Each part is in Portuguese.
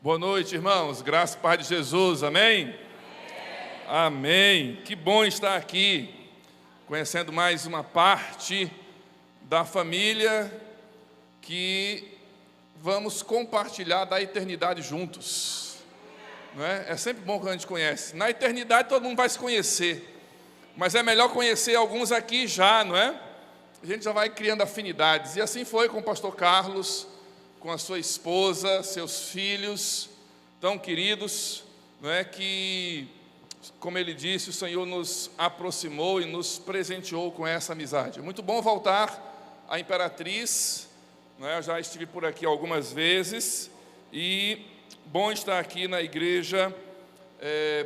Boa noite, irmãos. Graça e paz de Jesus. Amém? Amém. Que bom estar aqui, conhecendo mais uma parte da família que vamos compartilhar da eternidade juntos. Não é? É sempre bom quando a gente conhece. Na eternidade todo mundo vai se conhecer, mas é melhor conhecer alguns aqui já, não é? A gente já vai criando afinidades. E assim foi com o pastor Carlos, com a sua esposa, seus filhos tão queridos, não é, que, como ele disse, o Senhor nos aproximou e nos presenteou com essa amizade. É muito bom voltar à Imperatriz, não é? Eu já estive por aqui algumas vezes, e bom estar aqui na Igreja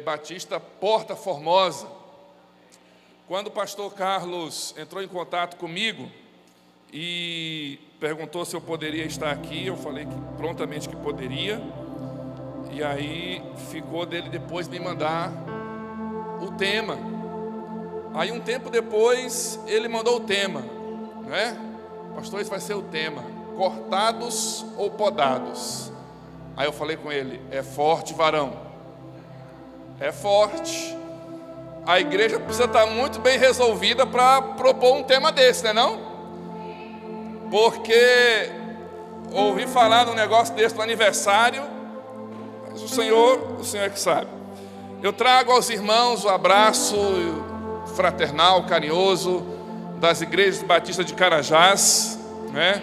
Batista Porta Formosa. Quando o pastor Carlos entrou em contato comigo e perguntou se eu poderia estar aqui, eu falei que prontamente que poderia, e aí ficou dele depois me mandar o tema. Aí um tempo depois ele mandou o tema, né? Pastor, esse vai ser o tema: cortados ou podados? Aí eu falei com ele: é forte, varão, é forte. A igreja precisa estar muito bem resolvida para propor um tema desse, não é não? Porque ouvi falar de um negócio desse no aniversário, mas o Senhor é que sabe. Eu trago aos irmãos o abraço fraternal, carinhoso das igrejas batistas de Carajás, né?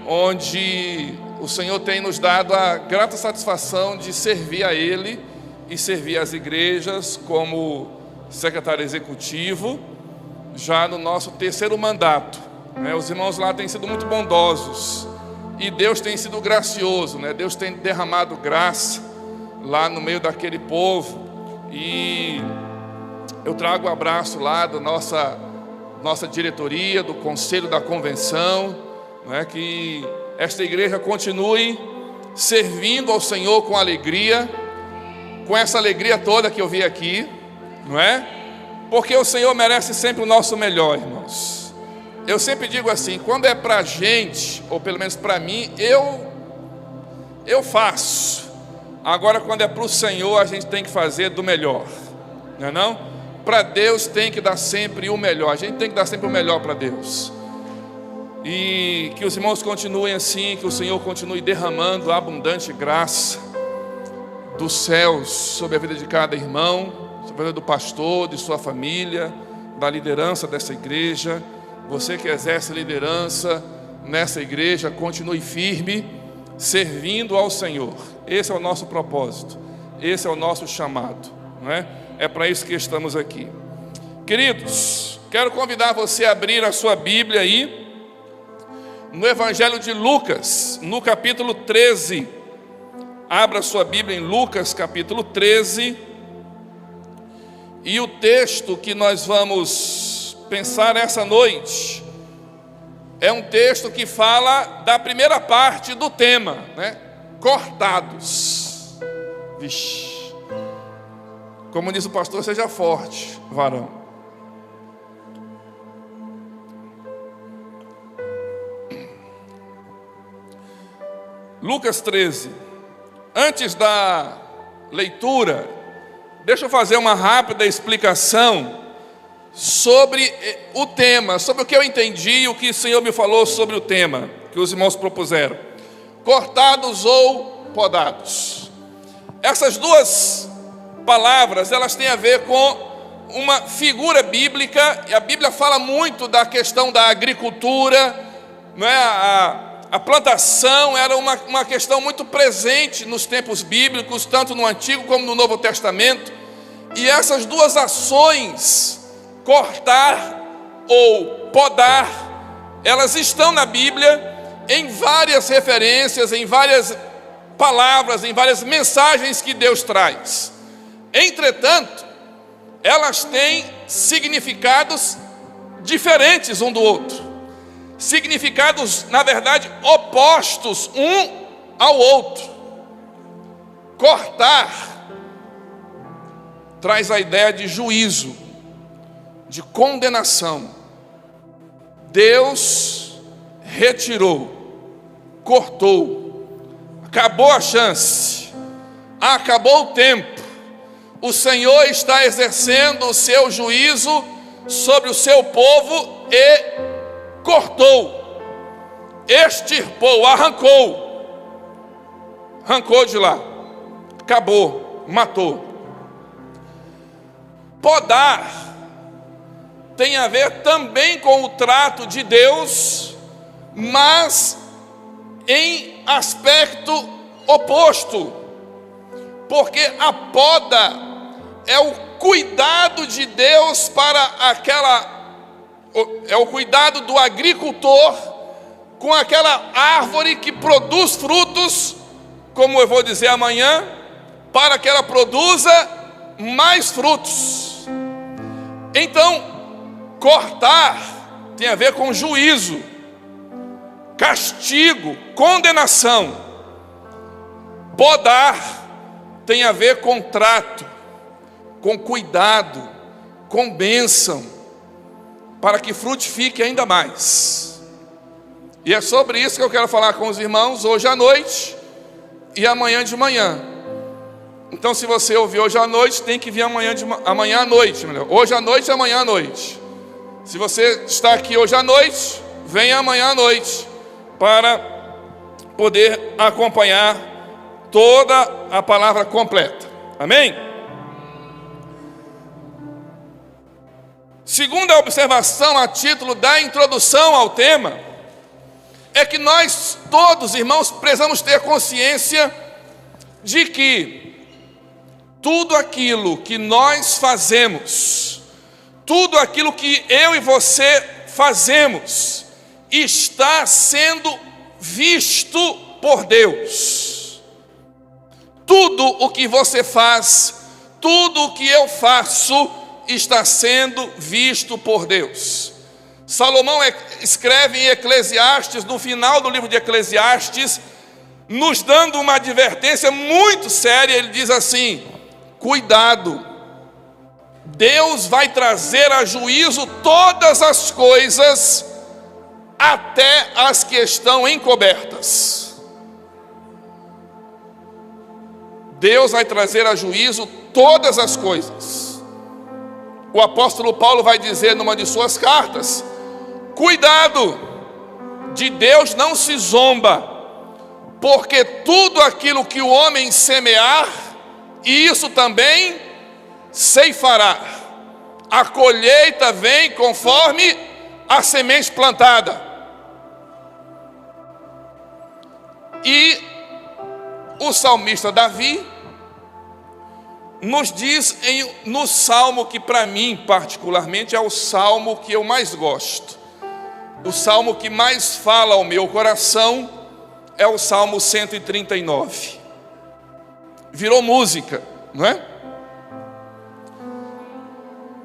Onde o Senhor tem nos dado a grata satisfação de servir a Ele e servir as igrejas como secretário executivo, já no nosso terceiro mandato. Os irmãos lá têm sido muito bondosos e Deus tem sido gracioso, né? Deus tem derramado graça lá no meio daquele povo, e eu trago o abraço lá da nossa diretoria, do conselho da convenção, né? Que esta igreja continue servindo ao Senhor com alegria, com essa alegria toda que eu vi aqui, não é? Porque o Senhor merece sempre o nosso melhor, irmãos. Eu sempre digo assim: quando é para a gente, ou pelo menos para mim, eu faço. Agora, quando é para o Senhor, a gente tem que fazer do melhor, não é não? Para Deus tem que dar sempre o melhor. A gente tem que dar sempre o melhor para Deus. E que os irmãos continuem assim, que o Senhor continue derramando a abundante graça dos céus sobre a vida de cada irmão, sobre a vida do pastor, de sua família, da liderança dessa igreja. Você que exerce liderança nessa igreja, continue firme, servindo ao Senhor. Esse é o nosso propósito, esse é o nosso chamado, não é? É para isso que estamos aqui. Queridos, quero convidar você a abrir a sua Bíblia aí, no Evangelho de Lucas, no capítulo 13. Abra a sua Bíblia em Lucas, capítulo 13. E o texto que nós vamos pensar essa noite é um texto que fala da primeira parte do tema, né? Cortados. Vixe. Como diz o pastor, seja forte, varão. Lucas 13. Antes da leitura, deixa eu fazer uma rápida explicação sobre o tema, sobre o que eu entendi e o que o Senhor me falou sobre o tema que os irmãos propuseram: cortados ou podados. Essas duas palavras, elas têm a ver com uma figura bíblica, e a Bíblia fala muito da questão da agricultura, não é? A plantação era uma questão muito presente nos tempos bíblicos, tanto no Antigo como no Novo Testamento. E essas duas ações, cortar ou podar, elas estão na Bíblia em várias referências, em várias palavras, em várias mensagens que Deus traz. Entretanto, elas têm significados diferentes um do outro, significados, na verdade, opostos um ao outro. Cortar traz a ideia de juízo, de condenação. Deus retirou, cortou, acabou a chance, acabou o tempo. O Senhor está exercendo o seu juízo sobre o seu povo e cortou, extirpou, arrancou de lá, acabou, matou. Podar tem a ver também com o trato de Deus, mas em aspecto oposto, porque a poda é o cuidado de Deus é o cuidado do agricultor com aquela árvore que produz frutos, como eu vou dizer amanhã, para que ela produza mais frutos. Então, cortar tem a ver com juízo, castigo, condenação. Podar tem a ver com trato, com cuidado, com bênção, para que frutifique ainda mais. E é sobre isso que eu quero falar com os irmãos hoje à noite e amanhã de manhã. Então, se você ouvir hoje à noite, tem que vir amanhã à noite, melhor. Hoje à noite e amanhã à noite. Se você está aqui hoje à noite, venha amanhã à noite para poder acompanhar toda a palavra completa. Amém? Segunda observação a título da introdução ao tema é que nós todos, irmãos, precisamos ter consciência de que tudo aquilo que nós fazemos, tudo aquilo que eu e você fazemos, está sendo visto por Deus. Tudo o que você faz, tudo o que eu faço, está sendo visto por Deus. Salomão escreve em Eclesiastes, no final do livro de Eclesiastes, nos dando uma advertência muito séria. Ele diz assim: cuidado, Deus vai trazer a juízo todas as coisas, até as que estão encobertas. Deus vai trazer a juízo todas as coisas. O apóstolo Paulo vai dizer numa de suas cartas: cuidado, de Deus não se zomba, porque tudo aquilo que o homem semear, isso também ceifará. A colheita vem conforme a semente plantada. E o salmista Davi nos diz no salmo que para mim particularmente é o salmo que eu mais gosto, o salmo que mais fala ao meu coração, é o Salmo 139. Virou música, não é?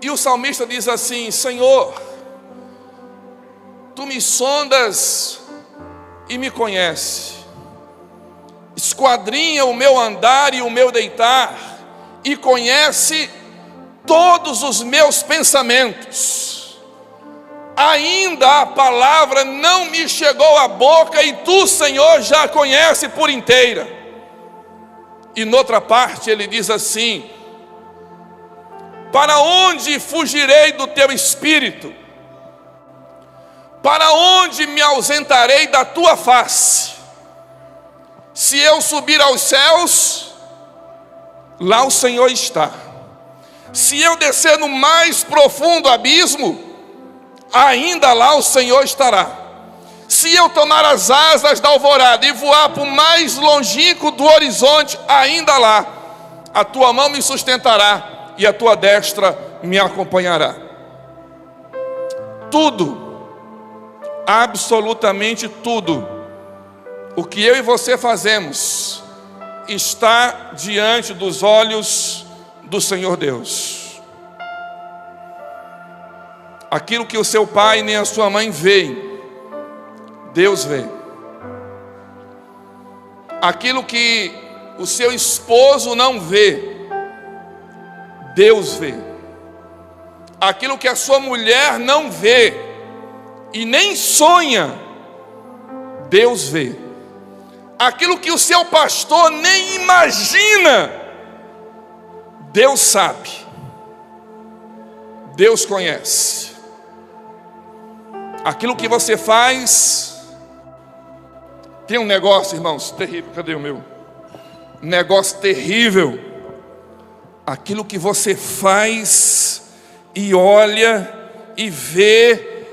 E o salmista diz assim: Senhor, Tu me sondas e me conheces, esquadrinha o meu andar e o meu deitar, e conhece todos os meus pensamentos. Ainda a palavra não me chegou à boca, e Tu, Senhor, já a conhece por inteira. E noutra parte ele diz assim: para onde fugirei do Teu Espírito? Para onde me ausentarei da Tua face? Se eu subir aos céus, lá o Senhor está. Se eu descer no mais profundo abismo, ainda lá o Senhor estará. Se eu tomar as asas da alvorada e voar para o mais longínquo do horizonte, ainda lá a Tua mão me sustentará e a Tua destra me acompanhará. Tudo, absolutamente tudo, o que eu e você fazemos, está diante dos olhos do Senhor Deus. Aquilo que o seu pai nem a sua mãe veem, Deus vê. Aquilo que o seu esposo não vê, Deus vê. Aquilo que a sua mulher não vê e nem sonha, Deus vê. aquilo que o seu pastor nem imagina, Deus sabe, Deus conhece. Aquilo que você faz, tem um negócio, irmãos, terrível, cadê o meu? Negócio terrível, aquilo que você faz e olha e vê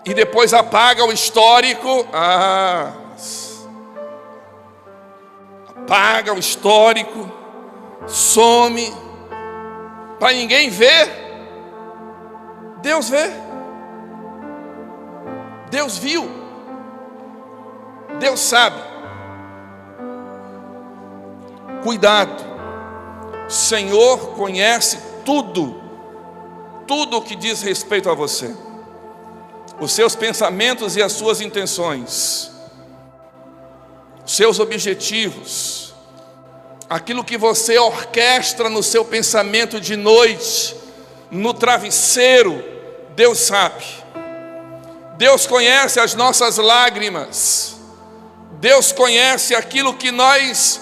e depois apaga o histórico. Apaga o histórico, some, para ninguém ver. Deus vê, Deus viu, Deus sabe. Cuidado, o Senhor conhece tudo o que diz respeito a você, os seus pensamentos e as suas intenções, os seus objetivos, aquilo que você orquestra no seu pensamento de noite, no travesseiro, Deus sabe. Deus conhece as nossas lágrimas, Deus conhece aquilo que nós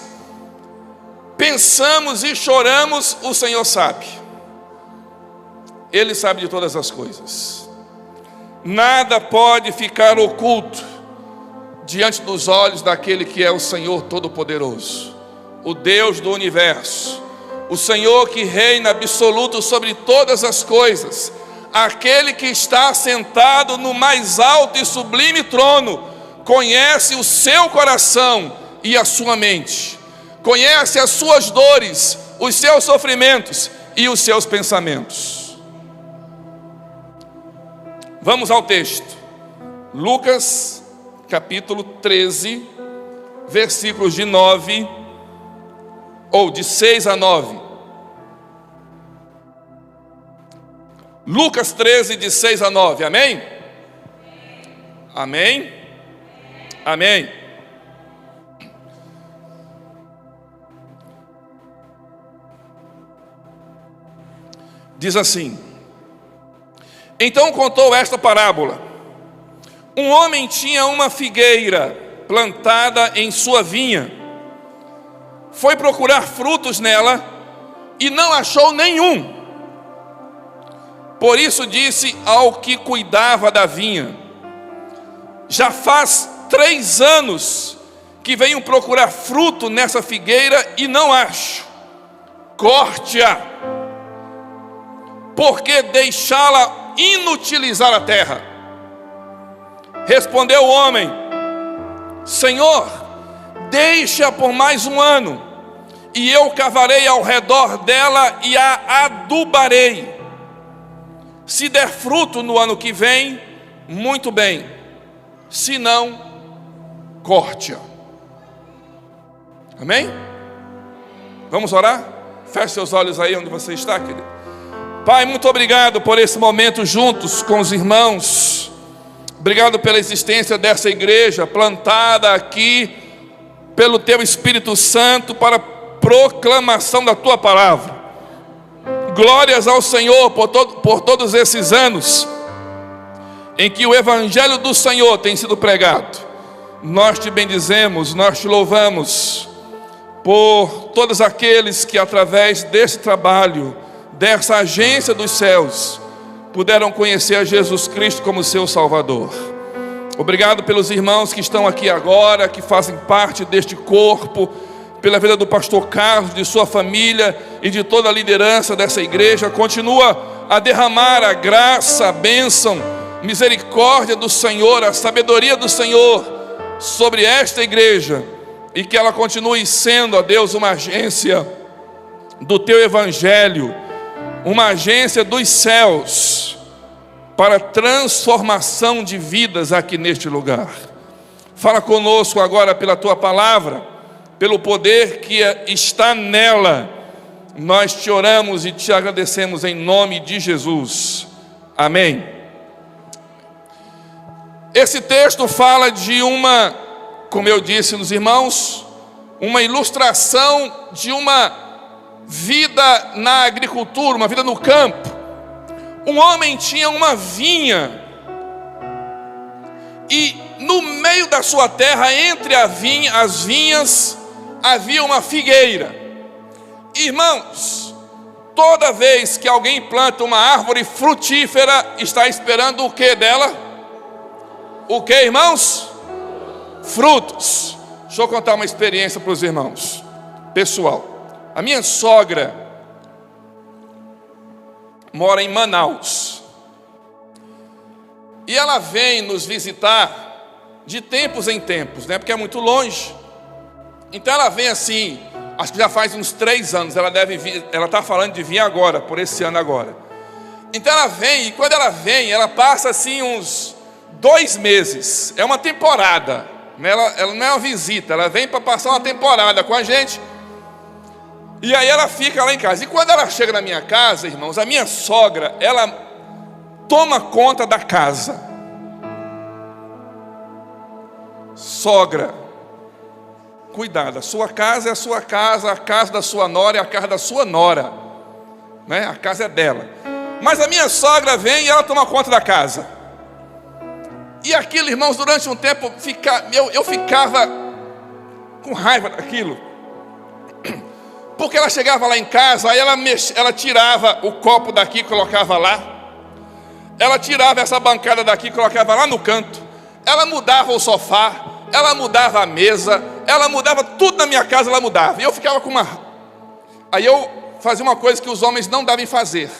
pensamos e choramos, o Senhor sabe. Ele sabe de todas as coisas. Nada pode ficar oculto diante dos olhos daquele que é o Senhor Todo-Poderoso, o Deus do universo, o Senhor que reina absoluto sobre todas as coisas, aquele que está sentado no mais alto e sublime trono, conhece o seu coração e a sua mente, conhece as suas dores, os seus sofrimentos e os seus pensamentos. Vamos ao texto. Lucas capítulo 13, versículos de 9, ou de 6 a 9. Lucas 13, de 6 a 9, amém? Amém? Amém. Diz assim: então contou esta parábola. Um homem tinha uma figueira plantada em sua vinha. Foi procurar frutos nela e não achou nenhum. Por isso disse ao que cuidava da vinha: já faz 3 anos que venho procurar fruto nessa figueira e não acho. Corte-a, porque deixá-la inutilizar a terra. Respondeu o homem: Senhor, deixa por mais 1 ano, e eu cavarei ao redor dela e a adubarei. Se der fruto no ano que vem, muito bem, se não, corte-a. Amém? Vamos orar? Feche seus olhos aí onde você está, querido. Pai, muito obrigado por esse momento juntos com os irmãos. Obrigado pela existência dessa igreja plantada aqui pelo Teu Espírito Santo para proclamação da Tua palavra. Glórias ao Senhor por todos esses anos em que o Evangelho do Senhor tem sido pregado. Nós te bendizemos, nós te louvamos por todos aqueles que através desse trabalho, dessa agência dos céus, puderam conhecer a Jesus Cristo como seu Salvador. Obrigado pelos irmãos que estão aqui agora, que fazem parte deste corpo, pela vida do pastor Carlos, de sua família e de toda a liderança dessa igreja. Continua a derramar a graça, a bênção, misericórdia do Senhor, a sabedoria do Senhor sobre esta igreja, e que ela continue sendo, ó Deus, uma agência do Teu Evangelho, uma agência dos céus, para transformação de vidas aqui neste lugar. Fala conosco agora pela Tua palavra, pelo poder que está nela. Nós te oramos e te agradecemos em nome de Jesus. Amém. Esse texto fala de uma, como eu disse nos irmãos, uma ilustração de uma vida na agricultura, uma vida no campo. Um homem tinha uma vinha e no meio da sua terra, entre as vinhas, havia uma figueira. Irmãos, toda vez que alguém planta uma árvore frutífera, está esperando o que dela? O que, irmãos? Frutos. Deixa eu contar uma experiência para os irmãos, pessoal. A minha sogra mora em Manaus, e ela vem nos visitar de tempos em tempos, né? Porque é muito longe. Então ela vem assim, acho que já faz uns 3 anos. Ela deve vir, ela está falando de vir agora, por esse ano agora. Então ela vem, e quando ela vem, ela passa assim uns 2 meses. É uma temporada, né? Ela não é uma visita, ela vem para passar uma temporada com a gente. E aí ela fica lá em casa. E quando ela chega na minha casa, irmãos, a minha sogra, ela toma conta da casa. Sogra, cuidado, a sua casa é a sua casa, a casa da sua nora é a casa da sua nora, né? A casa é dela. Mas a minha sogra vem e ela toma conta da casa. E aquilo, irmãos, durante um tempo eu ficava com raiva daquilo. Porque ela chegava lá em casa, aí ela tirava o copo daqui e colocava lá. Ela tirava essa bancada daqui e colocava lá no canto. Ela mudava o sofá, ela mudava a mesa, ela mudava tudo na minha casa, ela mudava. E eu ficava com uma... Aí eu fazia uma coisa que os homens não devem fazer.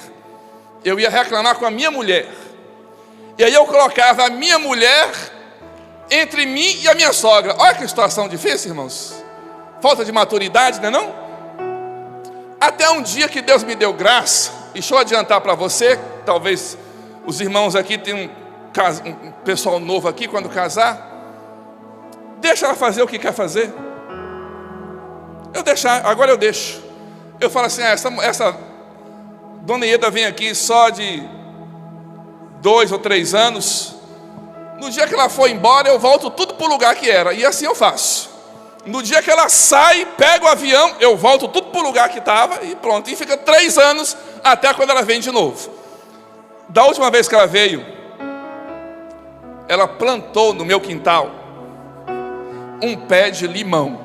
Eu ia reclamar com a minha mulher. E aí eu colocava a minha mulher entre mim e a minha sogra. Olha que situação difícil, irmãos. Falta de maturidade, não é não? Até um dia que Deus me deu graça. E deixa eu adiantar para você, talvez os irmãos aqui tenham um pessoal novo aqui, quando casar, deixa ela fazer o que quer fazer. Agora eu deixo. Eu falo assim, essa Dona Ieda vem aqui só de 2 ou 3 anos. No dia que ela for embora, eu volto tudo para o lugar que era. E assim eu faço. No dia que ela sai, pega o avião, eu volto tudo para o lugar que estava e pronto. E fica 3 anos até quando ela vem de novo. Da última vez que ela veio, ela plantou no meu quintal um pé de limão.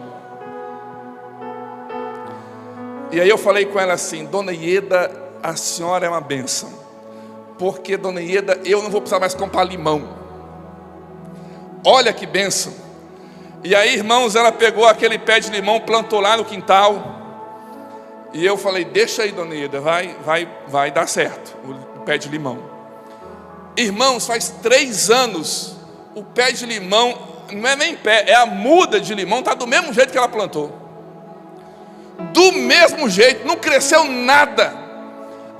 E aí eu falei com ela assim, Dona Ieda, a senhora é uma bênção. Porque, Dona Ieda, eu não vou precisar mais comprar limão. Olha que bênção. E aí, irmãos, ela pegou aquele pé de limão, plantou lá no quintal. E eu falei, deixa aí, Dona Ieda, vai dar certo o pé de limão. Irmãos, faz 3 anos, o pé de limão, não é nem pé, é a muda de limão, está do mesmo jeito que ela plantou. Do mesmo jeito, não cresceu nada.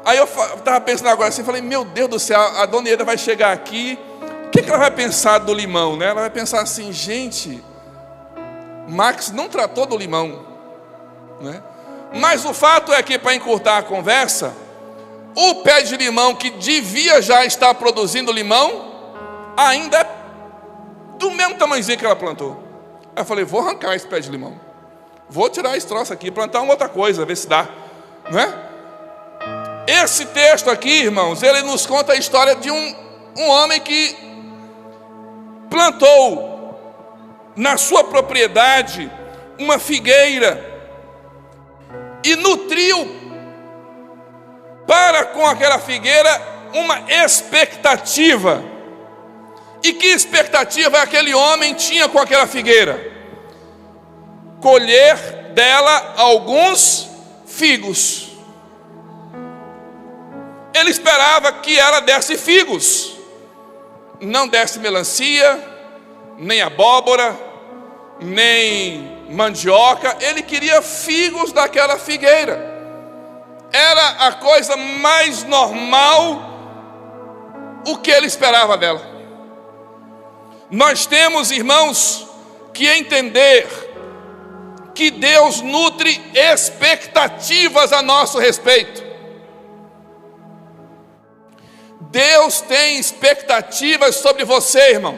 Aí eu estava pensando agora assim, falei, meu Deus do céu, a Dona Ieda vai chegar aqui, o que ela vai pensar do limão, né? Ela vai pensar assim, gente, Max não tratou do limão, né? Mas o fato é que, para encurtar a conversa, o pé de limão que devia já estar produzindo limão, ainda é do mesmo tamanhozinho que ela plantou. Aí eu falei, vou arrancar esse pé de limão, vou tirar esse troço aqui, plantar uma outra coisa, ver se dá, não é? Esse texto aqui, irmãos, ele nos conta a história de um homem que plantou na sua propriedade uma figueira e nutriu para com aquela figueira uma expectativa. E que expectativa aquele homem tinha com aquela figueira? Colher dela alguns figos. Ele esperava que ela desse figos, não desse melancia, nem abóbora, nem mandioca. Ele queria figos daquela figueira. Era a coisa mais normal o que ele esperava dela. Nós temos, irmãos, que entender que Deus nutre expectativas a nosso respeito. Deus tem expectativas sobre você, irmão.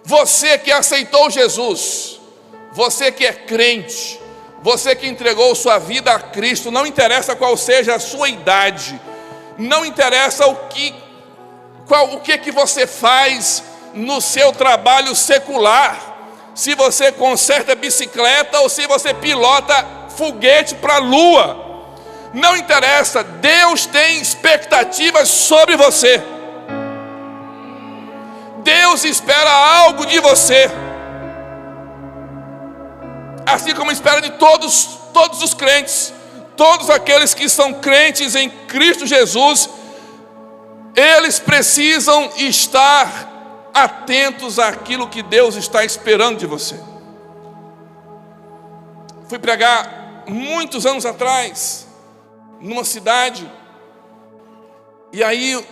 Você que aceitou Jesus, você que é crente, você que entregou sua vida a Cristo, não interessa qual seja a sua idade, não interessa o que você faz no seu trabalho secular, se você conserta bicicleta ou se você pilota foguete para a lua. Não interessa, Deus tem expectativas sobre você. Deus espera algo de você, assim como espera de todos os crentes. Todos aqueles que são crentes em Cristo Jesus, eles precisam estar atentos àquilo que Deus está esperando de você. Fui pregar muitos anos atrás, numa cidade, e aí,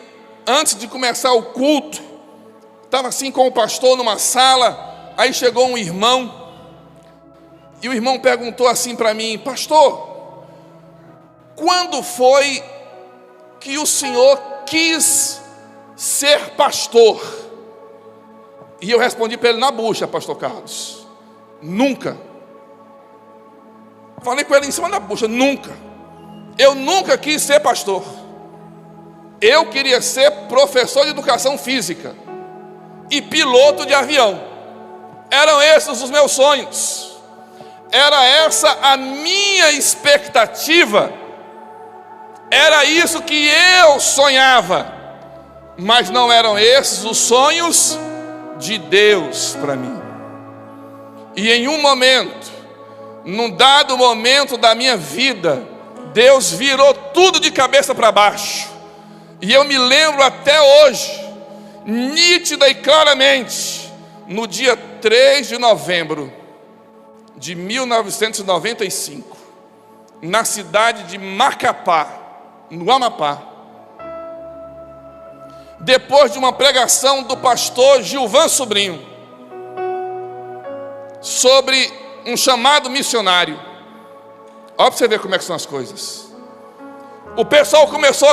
antes de começar o culto, estava assim com o pastor numa sala, aí chegou um irmão, e o irmão perguntou assim para mim: pastor, quando foi que o senhor quis ser pastor? E eu respondi para ele na bucha: pastor Carlos, nunca. Falei com ele em cima da bucha: nunca. Eu nunca quis ser pastor. Eu queria ser professor de educação física e piloto de avião. Eram esses os meus sonhos. Era essa a minha expectativa. Era isso que eu sonhava. Mas não eram esses os sonhos de Deus para mim. E em um momento, num dado momento da minha vida, Deus virou tudo de cabeça para baixo. E eu me lembro até hoje, nítida e claramente, no dia 3 de novembro de 1995, na cidade de Macapá, no Amapá, depois de uma pregação do pastor Gilvan Sobrinho, sobre um chamado missionário. Olha para você ver como é que são as coisas. O pessoal começou,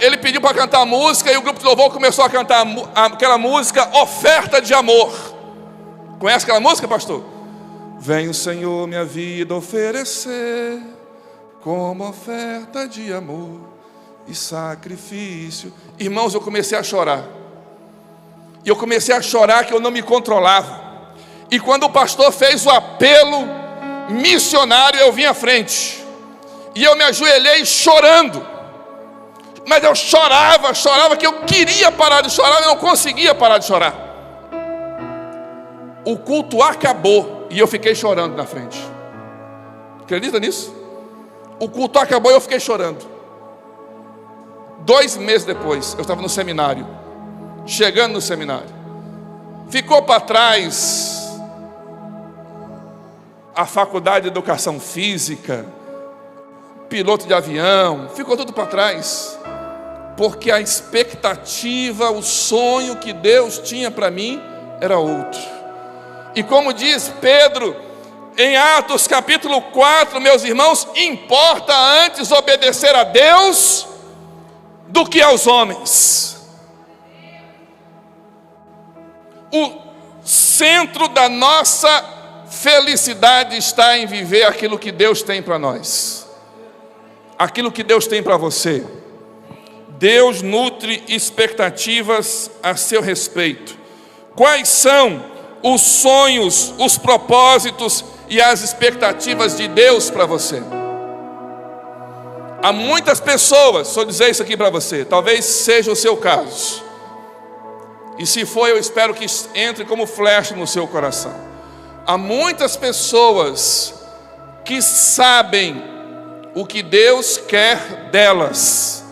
ele pediu para cantar a música, e o grupo de louvor começou a cantar aquela música, Oferta de Amor. Conhece aquela música, pastor? Vem o Senhor minha vida oferecer, como oferta de amor e sacrifício. Irmãos, eu comecei a chorar. E eu comecei a chorar que eu não me controlava. E quando o pastor fez o apelo missionário, eu vim à frente. E eu me ajoelhei chorando. Mas eu chorava que eu queria parar de chorar, eu não conseguia parar de chorar. O culto acabou e eu fiquei chorando na frente. Acredita nisso? O culto acabou e eu fiquei chorando. 2 meses depois, eu estava no seminário, chegando no seminário. Ficou para trás a faculdade de educação física, piloto de avião, ficou tudo para trás, porque a expectativa, o sonho que Deus tinha para mim era outro. E como diz Pedro em Atos capítulo 4, meus irmãos, importa antes obedecer a Deus do que aos homens. O centro da nossa felicidade está em viver aquilo que Deus tem para nós, aquilo que Deus tem para você. Deus nutre expectativas a seu respeito. Quais são os sonhos, os propósitos e as expectativas de Deus para você? Há muitas pessoas, só dizer isso aqui para você, talvez seja o seu caso, e se for, eu espero que entre como flecha no seu coração. Há muitas pessoas que sabem o que Deus quer delas,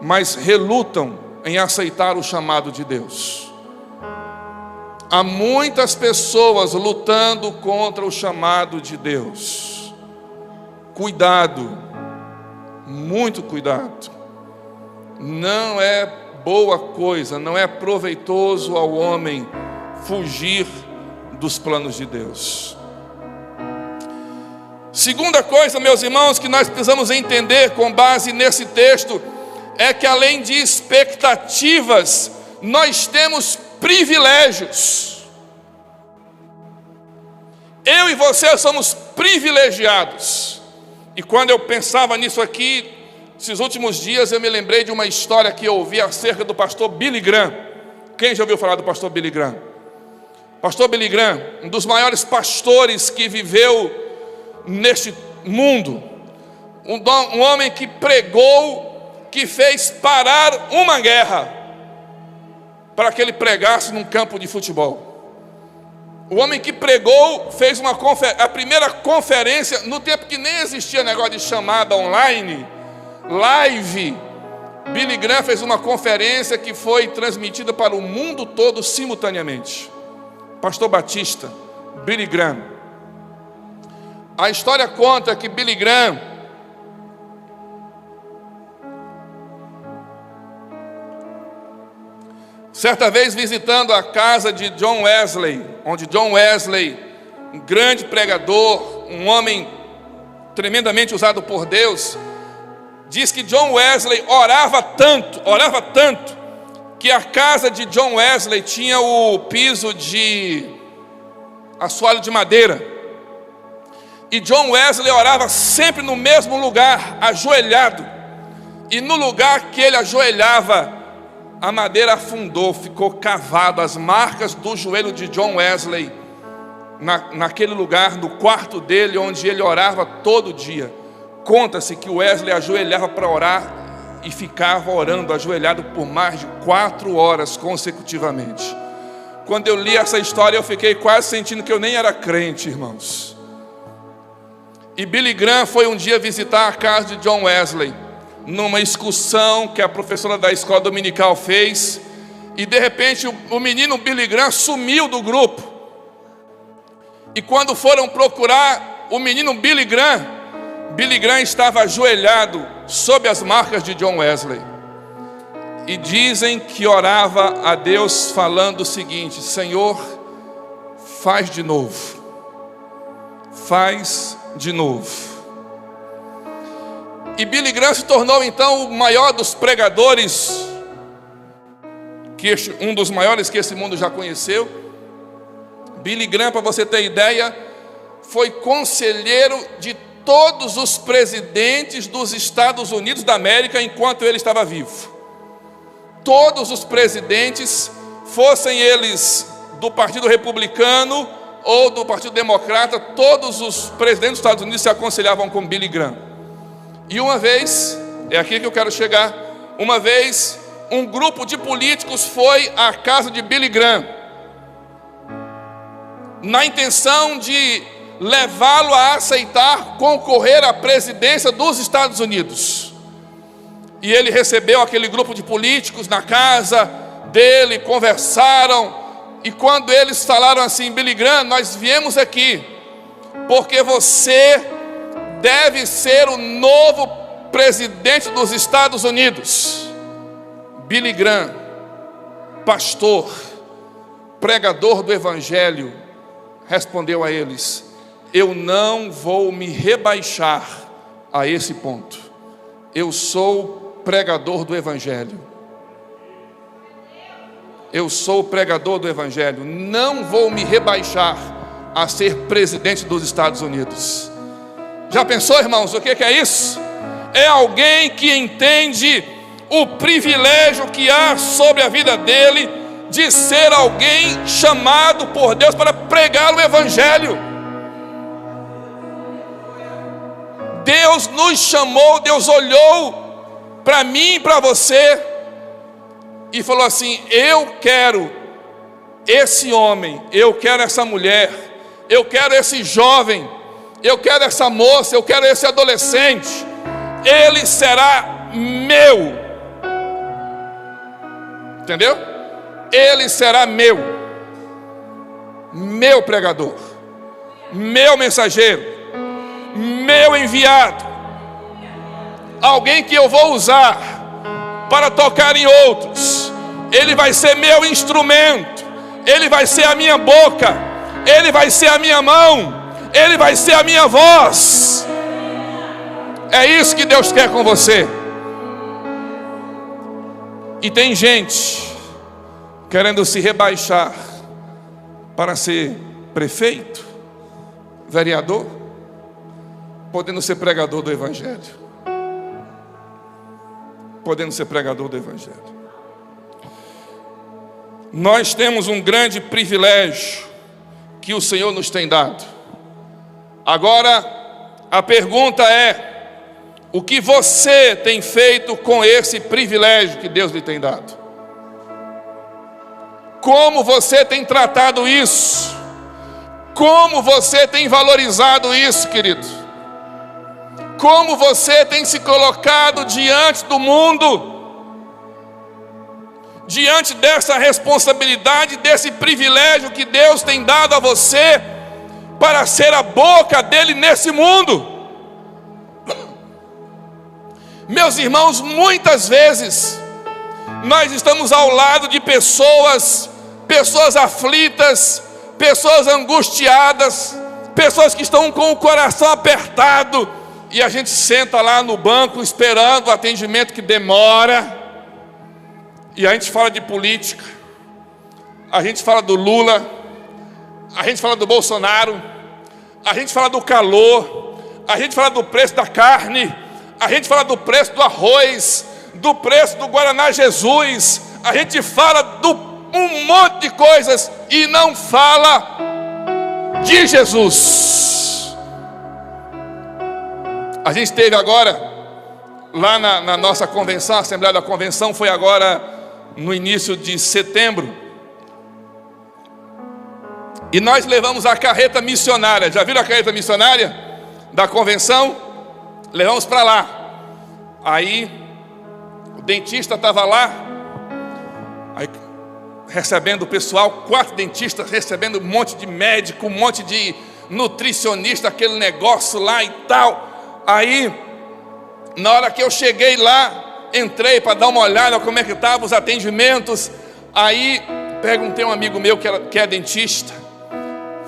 mas relutam em aceitar o chamado de Deus. Há muitas pessoas lutando contra o chamado de Deus. Cuidado, muito cuidado. Não é boa coisa, não é proveitoso ao homem fugir dos planos de Deus. Segunda coisa, meus irmãos, que nós precisamos entender com base nesse texto, é que além de expectativas, nós temos privilégios. Eu e você somos privilegiados. E quando eu pensava nisso aqui, esses últimos dias, eu me lembrei de uma história que eu ouvi acerca do pastor Billy Graham. Quem já ouviu falar do pastor Billy Graham? Pastor Billy Graham, um dos maiores pastores que viveu neste mundo. Um homem que pregou, que fez parar uma guerra para que ele pregasse num campo de futebol. O homem que pregou fez a primeira conferência, no tempo que nem existia negócio de chamada online, live. Billy Graham fez uma conferência que foi transmitida para o mundo todo simultaneamente. Pastor Batista, Billy Graham. A história conta que Billy Graham certa vez visitando a casa de John Wesley, onde John Wesley, um grande pregador, um homem tremendamente usado por Deus, diz que John Wesley orava tanto, que a casa de John Wesley tinha o piso de assoalho de madeira. E John Wesley orava sempre no mesmo lugar, ajoelhado. E no lugar que ele ajoelhava, a madeira afundou, ficou cavado, as marcas do joelho de John Wesley, naquele lugar, no quarto dele, onde ele orava todo dia. Conta-se que Wesley ajoelhava para orar e ficava orando, ajoelhado por mais de 4 horas consecutivamente. Quando eu li essa história, eu fiquei quase sentindo que eu nem era crente, irmãos. E Billy Graham foi um dia visitar a casa de John Wesley, numa excursão que a professora da escola dominical fez, e de repente o menino Billy Graham sumiu do grupo. E quando foram procurar o menino Billy Graham estava ajoelhado sob as marcas de John Wesley. E dizem que orava a Deus falando o seguinte: Senhor, faz de novo. Faz de novo. E Billy Graham se tornou então o maior dos pregadores, um dos maiores que esse mundo já conheceu. Billy Graham, para você ter ideia, foi conselheiro de todos os presidentes dos Estados Unidos da América enquanto ele estava vivo. Todos os presidentes, fossem eles do Partido Republicano ou do Partido Democrata, todos os presidentes dos Estados Unidos se aconselhavam com Billy Graham. E uma vez, é aqui que eu quero chegar, uma vez um grupo de políticos foi à casa de Billy Graham, na intenção de levá-lo a aceitar concorrer à presidência dos Estados Unidos. E ele recebeu aquele grupo de políticos na casa dele, conversaram, e quando eles falaram assim: Billy Graham, nós viemos aqui porque você deve ser o novo presidente dos Estados Unidos. Billy Graham, pastor, pregador do Evangelho, respondeu a eles: eu não vou me rebaixar a esse ponto. Eu sou pregador do Evangelho. Eu sou pregador do Evangelho. Não vou me rebaixar a ser presidente dos Estados Unidos. Já pensou, irmãos, o que é isso? É alguém que entende o privilégio que há sobre a vida dele de ser alguém chamado por Deus para pregar o Evangelho. Deus nos chamou, Deus olhou para mim e para você e falou assim: eu quero esse homem, eu quero essa mulher, eu quero esse jovem, eu quero essa moça, eu quero esse adolescente, ele será meu. Entendeu? Ele será meu pregador, meu mensageiro, meu enviado, alguém que eu vou usar para tocar em outros. Ele vai ser meu instrumento, ele vai ser a minha boca, ele vai ser a minha mão, ele vai ser a minha voz. É isso que Deus quer com você. E tem gente querendo se rebaixar para ser prefeito, vereador, podendo ser pregador do Evangelho. Podendo ser pregador do Evangelho. Nós temos um grande privilégio que o Senhor nos tem dado. Agora, a pergunta é: o que você tem feito com esse privilégio que Deus lhe tem dado? Como você tem tratado isso? Como você tem valorizado isso, querido? Como você tem se colocado diante do mundo, diante dessa responsabilidade, desse privilégio que Deus tem dado a você, para ser a boca dele nesse mundo? Meus irmãos, muitas vezes nós estamos ao lado de pessoas aflitas, pessoas angustiadas, pessoas que estão com o coração apertado, e a gente senta lá no banco esperando o atendimento que demora, e a gente fala de política, a gente fala do Lula, a gente fala do Bolsonaro, a gente fala do calor, a gente fala do preço da carne, a gente fala do preço do arroz, do preço do Guaraná Jesus, a gente fala de um monte de coisas e não fala de Jesus. A gente teve agora, lá na nossa convenção, a Assembleia da Convenção foi agora no início de setembro, e nós levamos a carreta missionária. Já viram a carreta missionária da convenção? Levamos para lá. Aí o dentista estava lá, aí, recebendo o pessoal, 4 dentistas recebendo um monte de médico, um monte de nutricionista, aquele negócio lá e tal. Aí, na hora que eu cheguei lá, entrei para dar uma olhada como é que estavam os atendimentos. Aí perguntei a um amigo meu que é dentista,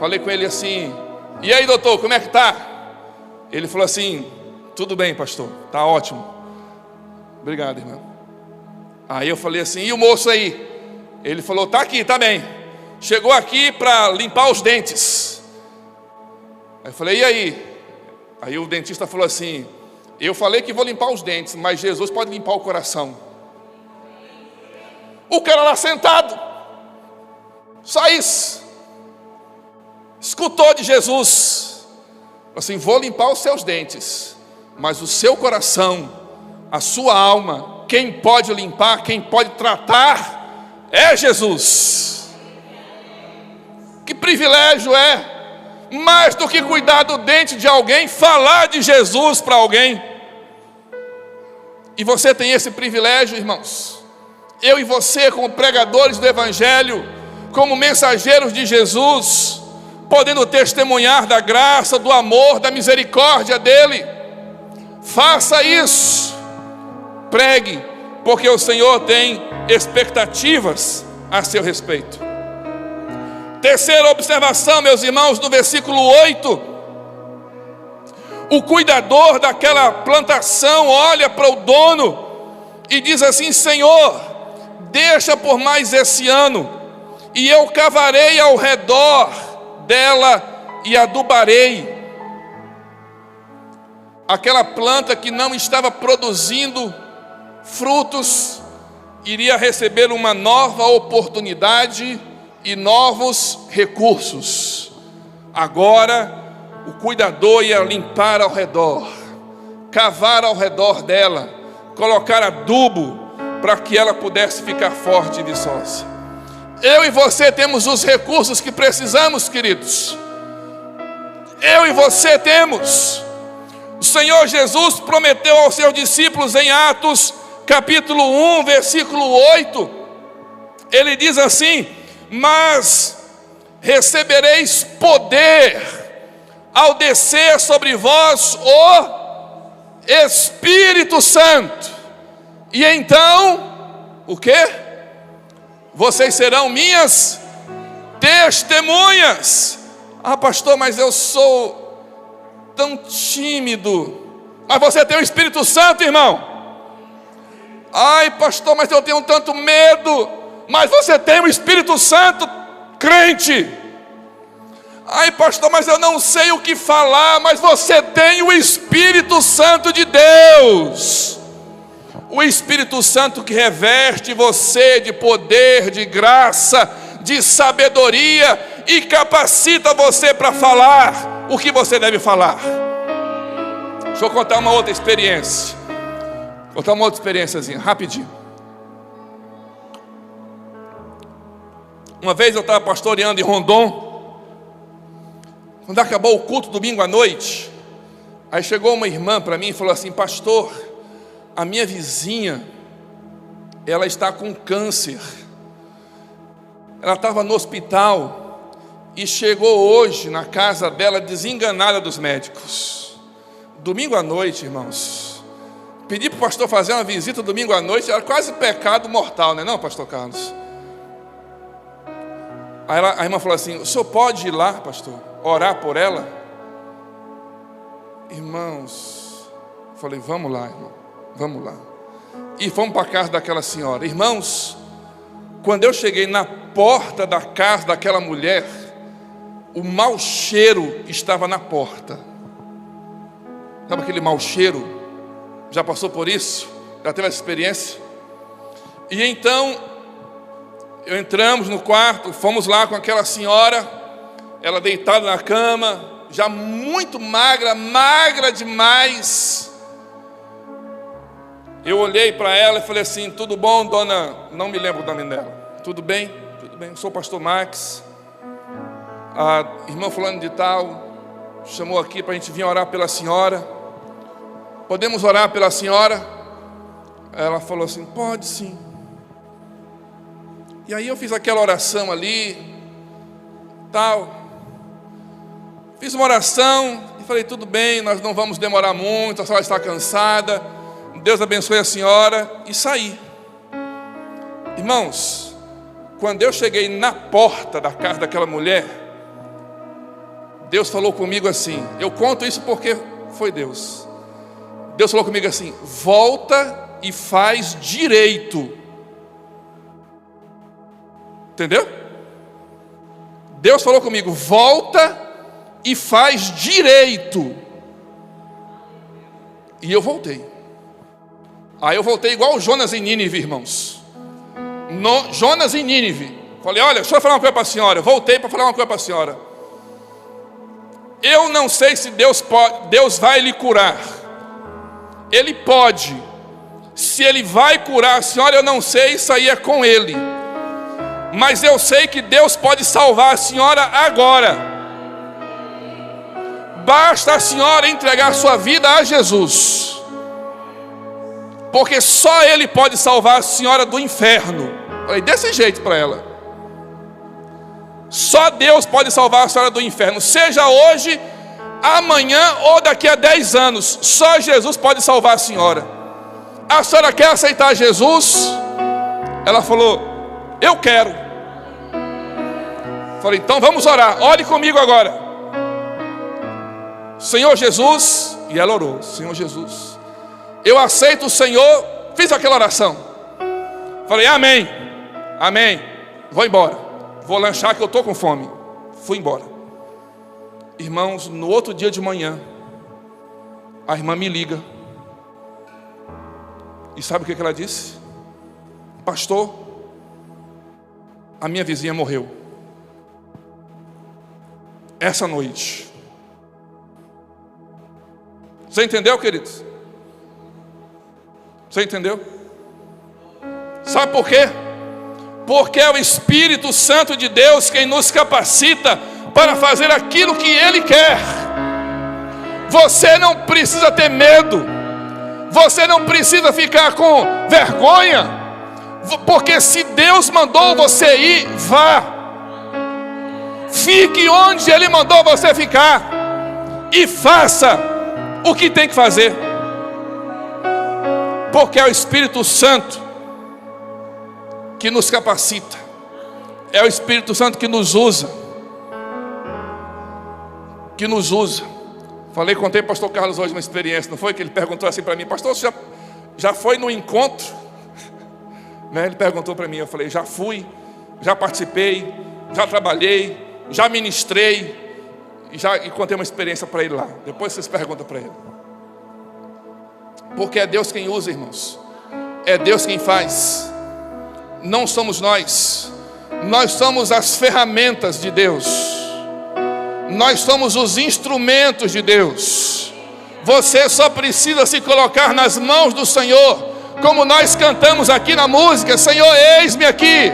falei com ele assim: e aí, doutor, como é que está? Ele falou assim: tudo bem, pastor, está ótimo, obrigado, irmão. Aí eu falei assim: e o moço aí? Ele falou: está aqui, está bem, chegou aqui para limpar os dentes. Aí eu falei: e aí? Aí o dentista falou assim: eu falei que vou limpar os dentes, mas Jesus pode limpar o coração. O cara lá sentado, só isso, escutou de Jesus, assim: vou limpar os seus dentes, mas o seu coração, a sua alma, quem pode limpar, quem pode tratar é Jesus. Que privilégio é! Mais do que cuidar do dente de alguém, falar de Jesus para alguém. E você tem esse privilégio, irmãos. Eu e você, como pregadores do Evangelho, como mensageiros de Jesus, podendo testemunhar da graça, do amor, da misericórdia dele. Faça isso. Pregue, porque o Senhor tem expectativas a seu respeito. Terceira observação, meus irmãos, no versículo 8. O cuidador daquela plantação olha para o dono e diz assim: Senhor, deixa por mais esse ano, e eu cavarei ao redor dela e adubarei. Aquela planta que não estava produzindo frutos iria receber uma nova oportunidade e novos recursos. Agora o cuidador ia limpar ao redor, cavar ao redor dela, colocar adubo para que ela pudesse ficar forte e viçosa. Eu e você temos os recursos que precisamos, queridos. Eu e você temos. O Senhor Jesus prometeu aos seus discípulos em Atos capítulo 1, versículo 8. Ele diz assim: mas recebereis poder ao descer sobre vós o Espírito Santo, e então, o quê? Vocês serão minhas testemunhas. Ah, pastor, mas eu sou tão tímido. Mas você tem o Espírito Santo, irmão. Ai, pastor, mas eu tenho tanto medo. Mas você tem o Espírito Santo, crente. Ai, pastor, mas eu não sei o que falar. Mas você tem o Espírito Santo de Deus. O Espírito Santo que reveste você de poder, de graça, de sabedoria e capacita você para falar o que você deve falar. Deixa eu contar uma outra experiência. Contar uma outra experiênciazinha, rapidinho. Uma vez eu estava pastoreando em Rondon. Quando acabou o culto domingo à noite, aí chegou uma irmã para mim e falou assim: pastor, a minha vizinha, ela está com câncer. Ela estava no hospital e chegou hoje na casa dela desenganada dos médicos. Domingo à noite, irmãos. Pedi para o pastor fazer uma visita domingo à noite, era quase pecado mortal, não é não, pastor Carlos? Aí a irmã falou assim: o senhor pode ir lá, pastor, orar por ela? Irmãos, eu falei: vamos lá, irmão, vamos lá. E fomos para a casa daquela senhora. Irmãos, quando eu cheguei na porta da casa daquela mulher, o mau cheiro estava na porta. Sabe aquele mau cheiro? Já passou por isso? Já teve essa experiência? E então entramos no quarto, fomos lá com aquela senhora, ela deitada na cama, já muito magra, magra demais. Eu olhei para ela e falei assim: tudo bom, dona? Não me lembro o nome dela. Tudo bem? Tudo bem, eu sou o pastor Max. A irmã fulano de tal chamou aqui para a gente vir orar pela senhora. Podemos orar pela senhora? Ela falou assim: pode sim. E aí eu fiz aquela oração ali, tal. Fiz uma oração e falei: tudo bem, nós não vamos demorar muito, a senhora está cansada, Deus abençoe a senhora, e saí. Irmãos, quando eu cheguei na porta da casa daquela mulher, Deus falou comigo assim, eu conto isso porque foi Deus. Deus falou comigo assim: volta e faz direito. Entendeu? Deus falou comigo: volta e faz direito. E eu voltei. Aí eu voltei igual Jonas em Nínive, irmãos. Jonas em Nínive. Falei: olha, deixa eu falar uma coisa para a senhora. Eu voltei para falar uma coisa para a senhora. Eu não sei se Deus vai lhe curar. Ele pode. Se Ele vai curar a senhora, eu não sei, isso aí é com Ele. Mas eu sei que Deus pode salvar a senhora agora. Basta a senhora entregar sua vida a Jesus, porque só Ele pode salvar a senhora do inferno. Falei desse jeito para ela: só Deus pode salvar a senhora do inferno, seja hoje, amanhã ou daqui a 10 anos. Só Jesus pode salvar a senhora. A senhora quer aceitar Jesus? Ela falou: eu quero. Falei: então vamos orar, ore comigo agora. Senhor Jesus. E ela orou: Senhor Jesus, eu aceito o Senhor. Fiz aquela oração. Falei: amém, amém. Vou embora, vou lanchar que eu estou com fome. Fui embora. Irmãos, no outro dia de manhã, a irmã me liga. E sabe o que ela disse? Pastor, a minha vizinha morreu essa noite. Você entendeu, queridos? Você entendeu? Sabe por quê? Porque é o Espírito Santo de Deus quem nos capacita para fazer aquilo que Ele quer. Você não precisa ter medo. Você não precisa ficar com vergonha. Porque se Deus mandou você ir, vá. Fique onde Ele mandou você ficar. E faça o que tem que fazer. Porque é o Espírito Santo que nos capacita. É o Espírito Santo que nos usa. Contei para o pastor Carlos hoje uma experiência, não foi? Que ele perguntou assim para mim: pastor, você já foi no encontro? Né? Ele perguntou para mim, eu falei: já fui, já participei, já trabalhei, já ministrei, e contei uma experiência para ele lá. Depois vocês perguntam para ele. Porque é Deus quem usa, irmãos. É Deus quem faz, não somos nós. Nós somos as ferramentas de Deus, nós somos os instrumentos de Deus. Você só precisa se colocar nas mãos do Senhor, como nós cantamos aqui na música: Senhor, eis-me aqui,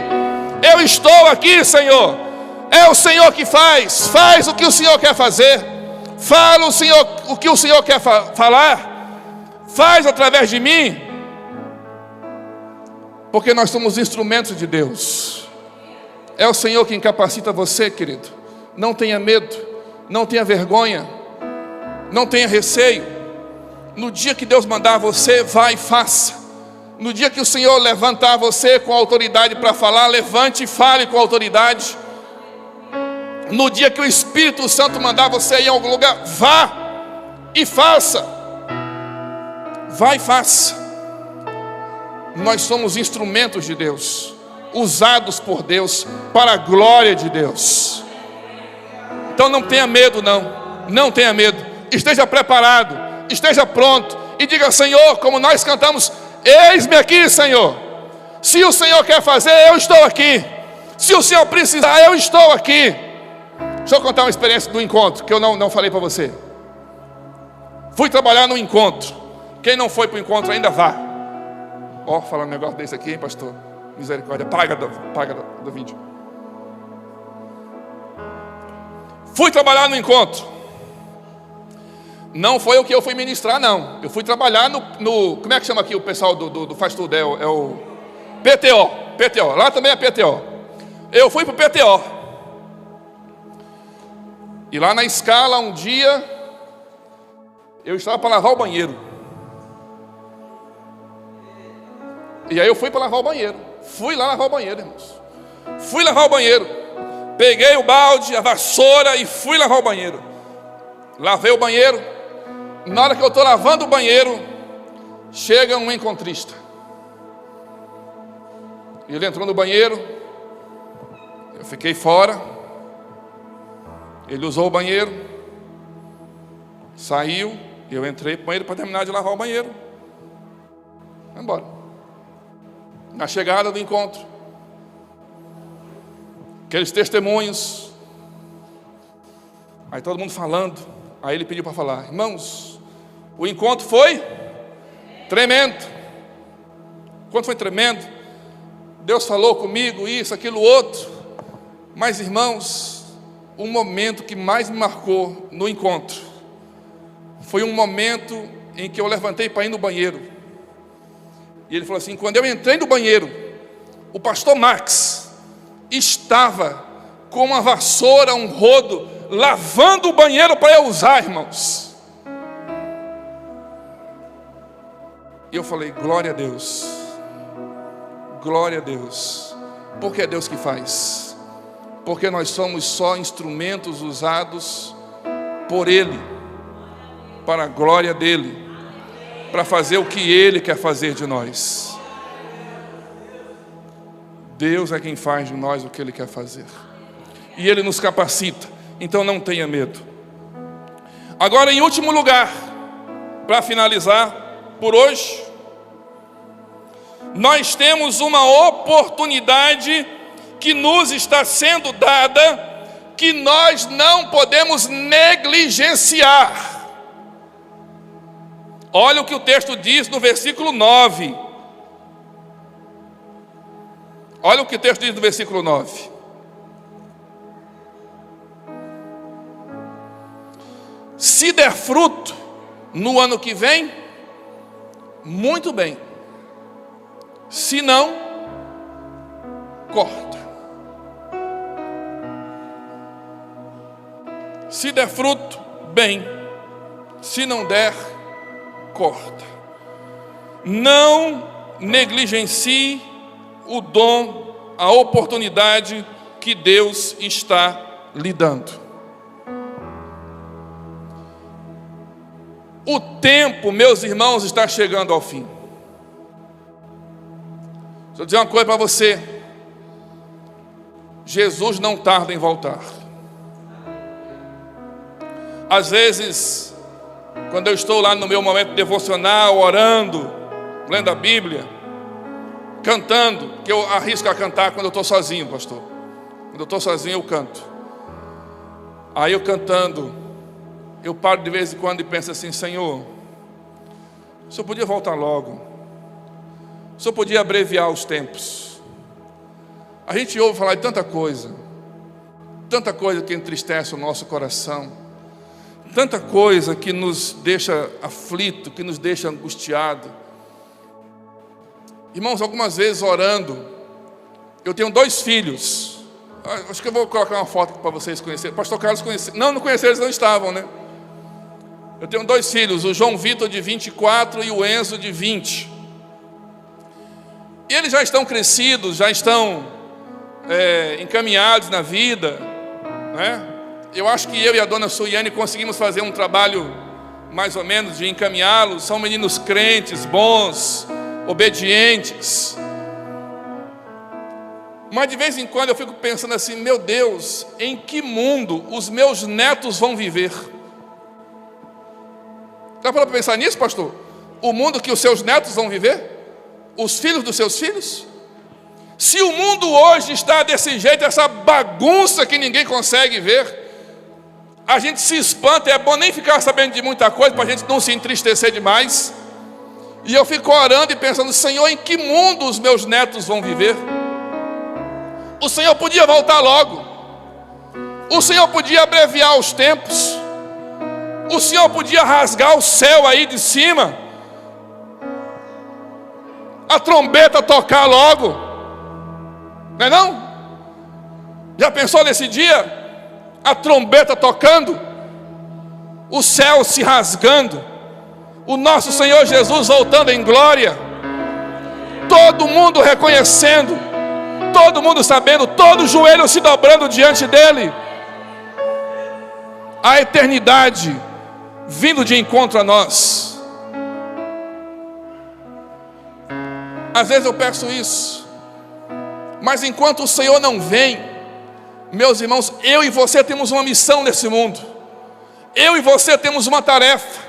eu estou aqui, Senhor. É o Senhor que faz o que o Senhor quer fazer, fala o que o Senhor quer falar, faz através de mim, porque nós somos instrumentos de Deus. É o Senhor quem capacita você, querido. Não tenha medo, não tenha vergonha, não tenha receio. No dia que Deus mandar você, vai e faça. No dia que o Senhor levantar você com autoridade para falar, levante e fale com autoridade. No dia que o Espírito Santo mandar você ir em algum lugar, vá e faça. Vá e faça. Nós somos instrumentos de Deus, usados por Deus para a glória de Deus. Então não tenha medo, não tenha medo. Esteja preparado, esteja pronto e diga: Senhor, como nós cantamos: eis-me aqui, Senhor. Se o Senhor quer fazer, eu estou aqui. Se o Senhor precisar, eu estou aqui. Deixa eu contar uma experiência do encontro que eu não falei para você. Fui trabalhar no encontro. Quem não foi para o encontro ainda vá. Ó, falar um negócio desse aqui, hein, pastor? Misericórdia, paga do vídeo. Fui trabalhar no encontro. Não foi o que eu fui ministrar, não. Eu fui trabalhar no como é que chama aqui o pessoal do Faz Tudo? É o PTO. Lá também é PTO. Eu fui para o PTO. E lá na escala, um dia, eu estava para lavar o banheiro. E aí eu fui para lavar o banheiro. Fui lá lavar o banheiro, irmãos. Fui lavar o banheiro. Peguei o balde, a vassoura e fui lavar o banheiro. Lavei o banheiro. Na hora que eu estou lavando o banheiro, chega um encontrista. Ele entrou no banheiro. Eu fiquei fora. Ele usou o banheiro, saiu, eu entrei para o banheiro para terminar de lavar o banheiro. Vai embora. Na chegada do encontro, aqueles testemunhos, aí todo mundo falando. Aí ele pediu para falar: irmãos, o encontro foi tremendo. O encontro foi tremendo. Deus falou comigo, isso, aquilo, outro. Mas, irmãos, o momento que mais me marcou no encontro foi um momento em que eu levantei para ir no banheiro. E ele falou assim: quando eu entrei no banheiro, o pastor Max estava com uma vassoura, um rodo, lavando o banheiro para eu usar, irmãos. E eu falei: glória a Deus, glória a Deus. Porque é Deus que faz. Porque nós somos só instrumentos usados por Ele, para a glória dEle, para fazer o que Ele quer fazer de nós. Deus é quem faz de nós o que Ele quer fazer, e Ele nos capacita. Então não tenha medo. Agora, em último lugar, para finalizar por hoje, nós temos uma oportunidade que nos está sendo dada, que nós não podemos negligenciar. Olha o que o texto diz no versículo 9. Olha o que o texto diz no versículo 9. Se der fruto no ano que vem, muito bem. Se não, corta. Se der fruto, bem. Se não der, corta. Não negligencie o dom, a oportunidade que Deus está lhe dando. O tempo, meus irmãos, está chegando ao fim. Deixa eu dizer uma coisa para você: Jesus não tarda em voltar. Às vezes, quando eu estou lá no meu momento devocional, orando, lendo a Bíblia, cantando, que eu arrisco a cantar quando eu estou sozinho, pastor. Quando eu estou sozinho eu canto. Aí eu cantando, eu paro de vez em quando e penso assim: Senhor, o Senhor podia voltar logo, o Senhor podia abreviar os tempos. A gente ouve falar de tanta coisa que entristece o nosso coração, tanta coisa que nos deixa aflito, que nos deixa angustiado. Irmãos, algumas vezes orando, eu tenho 2 filhos. Acho que eu vou colocar uma foto para vocês conhecerem. Pastor Carlos conheceu. Não conheceram, eles não estavam, né? Eu tenho 2 filhos, o João Vitor de 24 e o Enzo de 20. E eles já estão crescidos, já estão encaminhados na vida, né? Eu acho que eu e a dona Suiane conseguimos fazer um trabalho mais ou menos de encaminhá-los. São meninos crentes, bons, obedientes. Mas de vez em quando eu fico pensando assim: meu Deus, em que mundo os meus netos vão viver? Dá para pensar nisso, pastor? O mundo que os seus netos vão viver? Os filhos dos seus filhos? Se o mundo hoje está desse jeito, essa bagunça que ninguém consegue ver, a gente se espanta. É bom nem ficar sabendo de muita coisa, para a gente não se entristecer demais. E eu fico orando e pensando: Senhor, em que mundo os meus netos vão viver? O Senhor podia voltar logo. O Senhor podia abreviar os tempos. O Senhor podia rasgar o céu aí de cima, a trombeta tocar logo, não é não? Já pensou nesse dia? A trombeta tocando, o céu se rasgando, o nosso Senhor Jesus voltando em glória, todo mundo reconhecendo, todo mundo sabendo, todo joelho se dobrando diante dele, a eternidade vindo de encontro a nós. Às vezes eu peço isso, mas enquanto o Senhor não vem, meus irmãos, eu e você temos uma missão nesse mundo. Eu e você temos uma tarefa.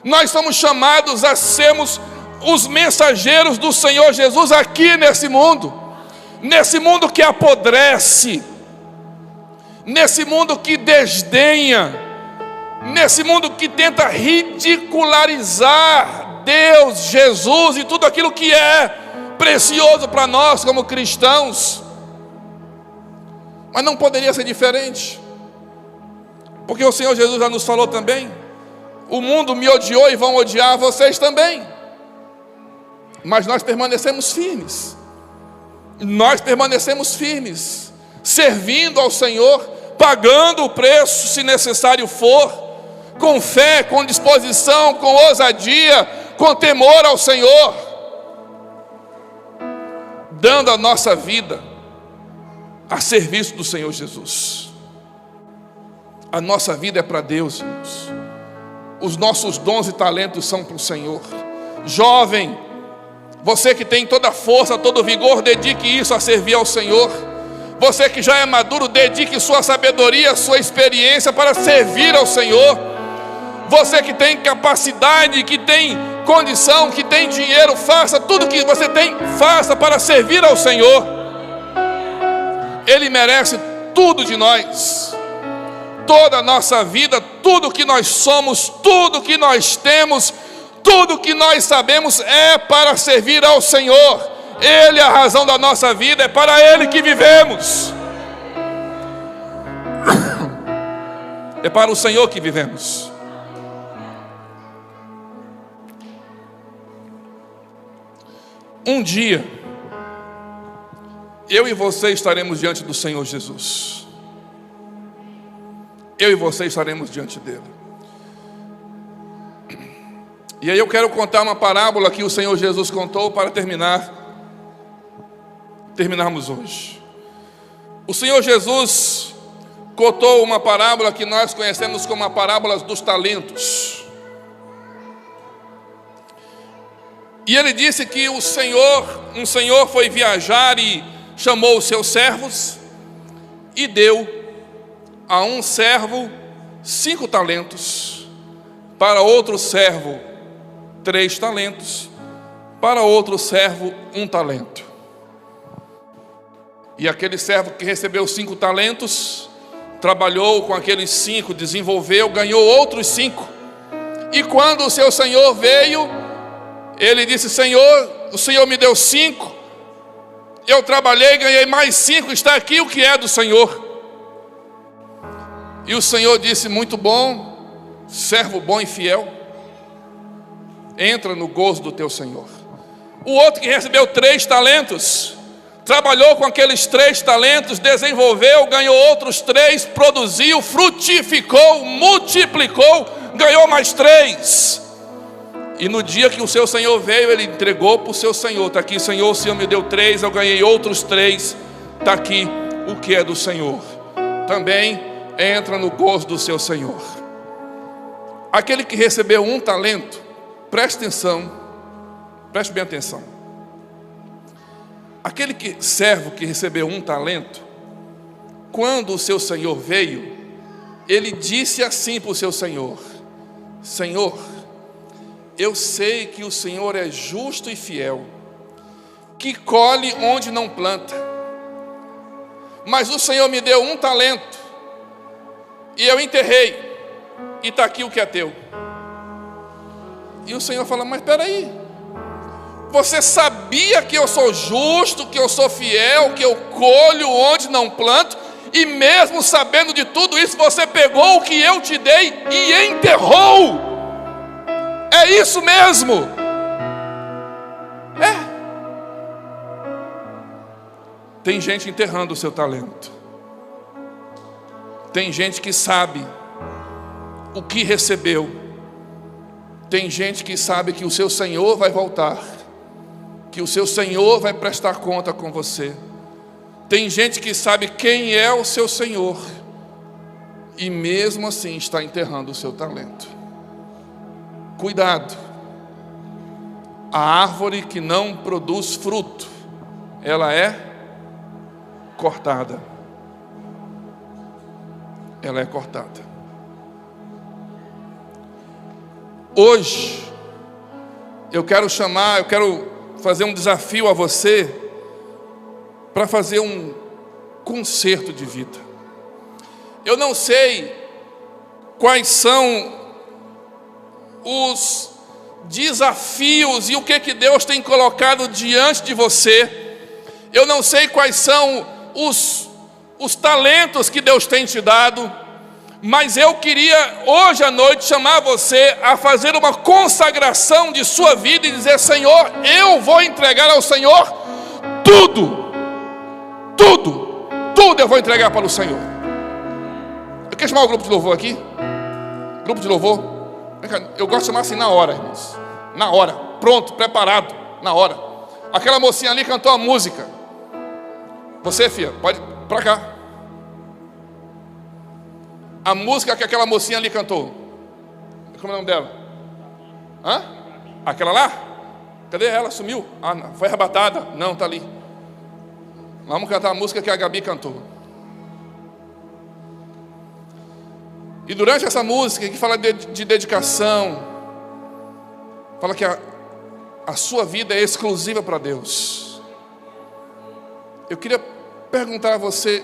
Nós somos chamados a sermos os mensageiros do Senhor Jesus aqui nesse mundo. Nesse mundo que apodrece, nesse mundo que desdenha, nesse mundo que tenta ridicularizar Deus, Jesus e tudo aquilo que é precioso para nós como cristãos. Mas não poderia ser diferente, porque o Senhor Jesus já nos falou também: o mundo me odiou e vão odiar vocês também. Mas nós permanecemos firmes. Nós permanecemos firmes, servindo ao Senhor, pagando o preço se necessário for, com fé, com disposição, com ousadia, com temor ao Senhor, dando a nossa vida a serviço do Senhor Jesus. A nossa vida é para Deus, irmãos. Os nossos dons e talentos são para o Senhor. Jovem, você que tem toda a força, todo o vigor, dedique isso a servir ao Senhor. Você que já é maduro, dedique sua sabedoria, sua experiência para servir ao Senhor. Você que tem capacidade, que tem condição, que tem dinheiro, faça tudo que você tem, faça para servir ao Senhor. Ele merece tudo de nós, toda a nossa vida, tudo que nós somos, tudo que nós temos, tudo que nós sabemos é para servir ao Senhor. Ele é a razão da nossa vida, é para Ele que vivemos. É para o Senhor que vivemos. Um dia, eu e você estaremos diante do Senhor Jesus. Eu e você estaremos diante dele. E aí eu quero contar uma parábola que o Senhor Jesus contou para terminarmos hoje. O Senhor Jesus contou uma parábola que nós conhecemos como a parábola dos talentos. E ele disse que um senhor foi viajar e chamou os seus servos e deu a um servo 5 talentos, para outro servo 3 talentos, para outro servo 1 talento. E aquele servo que recebeu 5 talentos, trabalhou com aqueles 5, desenvolveu, ganhou outros 5. E quando o seu senhor veio, ele disse: Senhor, o Senhor me deu 5, eu trabalhei, ganhei mais 5, está aqui o que é do Senhor. E o Senhor disse: muito bom, servo bom e fiel, entra no gozo do teu Senhor. O outro que recebeu 3 talentos, trabalhou com aqueles 3 talentos, desenvolveu, ganhou outros 3, produziu, frutificou, multiplicou, ganhou mais 3. E no dia que o seu senhor veio, ele entregou para o seu senhor: está aqui, Senhor, o Senhor me deu 3, eu ganhei outros 3, está aqui o que é do Senhor. Também entra no gozo do seu Senhor. Aquele que recebeu 1 talento, preste atenção, preste bem atenção. Aquele servo que recebeu 1 talento, quando o seu senhor veio, ele disse assim para o seu senhor: Senhor, eu sei que o Senhor é justo e fiel, que colhe onde não planta, mas o Senhor me deu 1 talento, e eu enterrei, e está aqui o que é teu. E o Senhor fala: mas espera aí, você sabia que eu sou justo, que eu sou fiel, que eu colho onde não planto, e mesmo sabendo de tudo isso, você pegou o que eu te dei e enterrou. É isso mesmo. Tem gente enterrando o seu talento. Tem gente que sabe o que recebeu. Tem gente que sabe que o seu Senhor vai voltar, que o seu Senhor vai prestar conta com você. Tem gente que sabe quem é o seu Senhor, e mesmo assim está enterrando o seu talento. Cuidado. A árvore que não produz fruto, ela é cortada. Ela é cortada. Hoje, eu quero fazer um desafio a você, para fazer um concerto de vida. Eu não sei quais são os desafios e o que Deus tem colocado diante de você. Eu não sei quais são os talentos que Deus tem te dado, mas eu queria hoje à noite chamar você a fazer uma consagração de sua vida e dizer: Senhor, eu vou entregar ao Senhor tudo eu vou entregar para o Senhor. Eu quero chamar o grupo de louvor aqui. Grupo de louvor. Eu gosto de chamar assim na hora, irmãos. Na hora, pronto, preparado, na hora. Aquela mocinha ali cantou a música. Você, filha, pode ir para cá. A música que aquela mocinha ali cantou, como é o nome dela? Aquela lá? Cadê ela? Sumiu? Não. Foi arrebatada? Não, está ali. Vamos cantar a música que a Gabi cantou. E durante essa música que fala de dedicação, fala que a sua vida é exclusiva para Deus. Eu queria perguntar a você: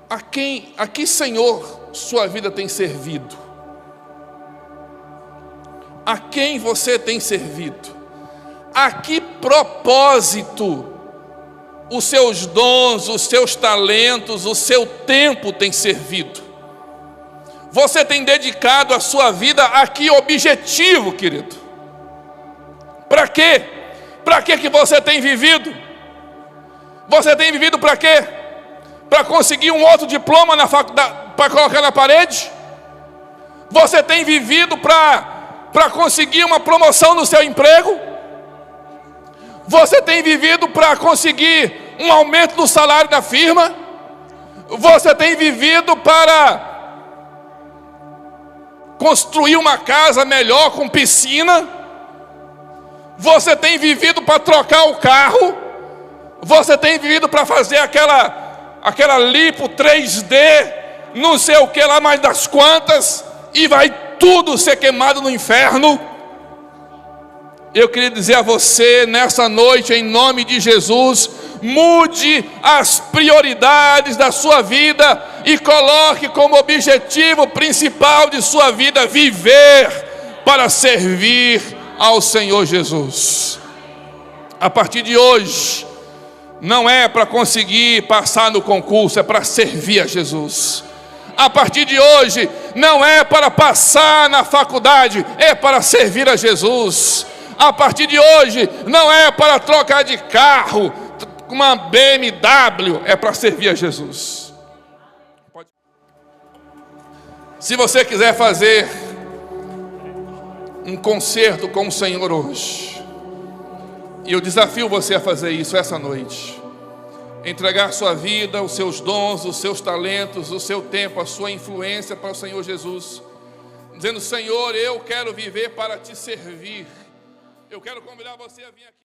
a que Senhor sua vida tem servido? A quem você tem servido? A que propósito os seus dons, os seus talentos, o seu tempo tem servido? Você tem dedicado a sua vida a que objetivo, querido? Para quê? Para que você tem vivido? Você tem vivido para quê? Para conseguir um outro diploma na faculdade, para colocar na parede? Você tem vivido para conseguir uma promoção no seu emprego? Você tem vivido para conseguir um aumento no salário da firma? Você tem vivido para construir uma casa melhor com piscina? Você tem vivido para trocar o carro? Você tem vivido para fazer aquela lipo 3D, não sei o que lá mais das quantas, e vai tudo ser queimado no inferno? Eu queria dizer a você nessa noite, em nome de Jesus, mude as prioridades da sua vida e coloque como objetivo principal de sua vida viver para servir ao Senhor Jesus. A partir de hoje, não é para conseguir passar no concurso, é para servir a Jesus. A partir de hoje, não é para passar na faculdade, é para servir a Jesus. A partir de hoje, não é para trocar de carro, uma BMW, é para servir a Jesus. Se você quiser fazer um concerto com o Senhor hoje, e eu desafio você a fazer isso essa noite, entregar sua vida, os seus dons, os seus talentos, o seu tempo, a sua influência para o Senhor Jesus, dizendo: Senhor, eu quero viver para te servir. Eu quero convidar você a vir aqui.